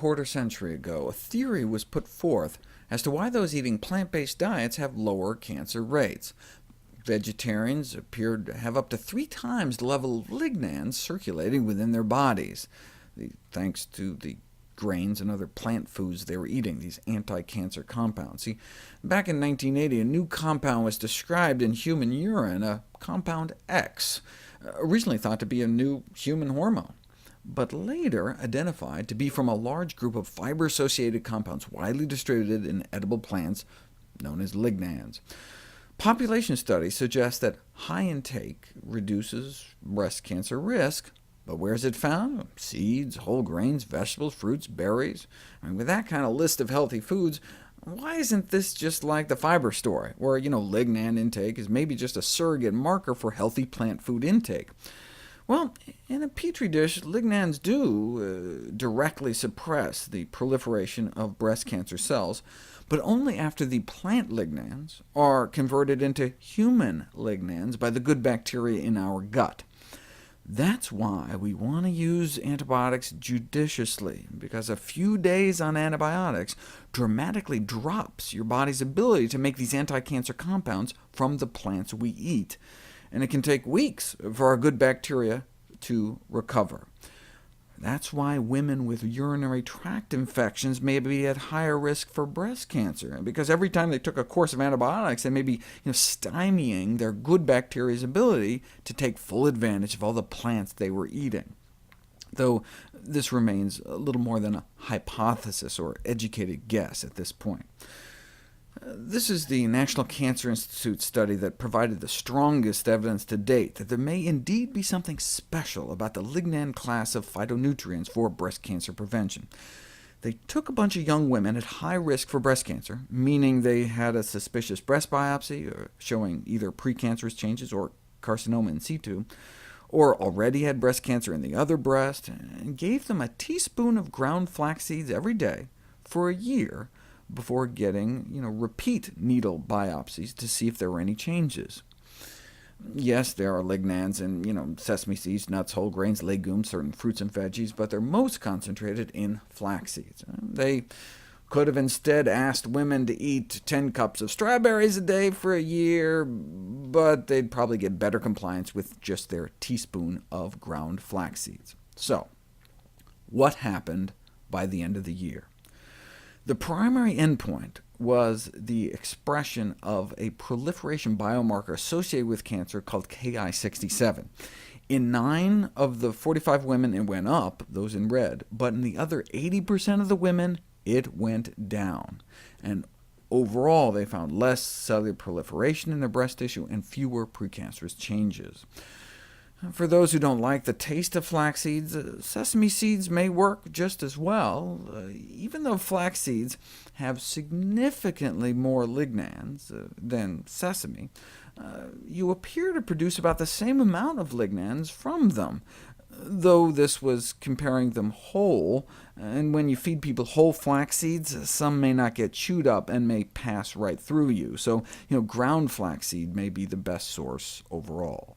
quarter-century ago, a theory was put forth as to why those eating plant-based diets have lower cancer rates. Vegetarians appeared to have up to 3 times the level of lignans circulating within their bodies, thanks to the grains and other plant foods they were eating, these anti-cancer compounds. See, back in 1980, a new compound was described in human urine, a compound X, originally thought to be a new human hormone, but later identified to be from a large group of fiber-associated compounds widely distributed in edible plants, known as lignans. Population studies suggest that high intake reduces breast cancer risk, but where is it found? Seeds, whole grains, vegetables, fruits, berries. With that kind of list of healthy foods, why isn't this just like the fiber story, where lignan intake is maybe just a surrogate marker for healthy plant food intake? Well, in a petri dish, lignans do directly suppress the proliferation of breast cancer cells, but only after the plant lignans are converted into human lignans by the good bacteria in our gut. That's why we want to use antibiotics judiciously, because a few days on antibiotics dramatically drops your body's ability to make these anti-cancer compounds from the plants we eat, and it can take weeks for our good bacteria to recover. That's why women with urinary tract infections may be at higher risk for breast cancer, because every time they took a course of antibiotics, they may be stymieing their good bacteria's ability to take full advantage of all the plants they were eating. Though this remains a little more than a hypothesis or educated guess at this point. This is the National Cancer Institute study that provided the strongest evidence to date that there may indeed be something special about the lignan class of phytonutrients for breast cancer prevention. They took a bunch of young women at high risk for breast cancer, meaning they had a suspicious breast biopsy showing either precancerous changes or carcinoma in situ, or already had breast cancer in the other breast, and gave them a teaspoon of ground flax seeds every day for a year, before getting repeat needle biopsies to see if there were any changes. Yes, there are lignans in sesame seeds, nuts, whole grains, legumes, certain fruits and veggies, but they're most concentrated in flax seeds. They could have instead asked women to eat 10 cups of strawberries a day for a year, but they'd probably get better compliance with just their teaspoon of ground flax seeds. So, what happened by the end of the year? The primary endpoint was the expression of a proliferation biomarker associated with cancer called Ki-67. In 9 of the 45 women, it went up, those in red, but in the other 80% of the women, it went down. And overall, they found less cellular proliferation in their breast tissue and fewer precancerous changes. For those who don't like the taste of flax seeds, sesame seeds may work just as well. Even though flax seeds have significantly more lignans than sesame, you appear to produce about the same amount of lignans from them, though this was comparing them whole, and when you feed people whole flax seeds, some may not get chewed up and may pass right through you. So, ground flaxseed may be the best source overall.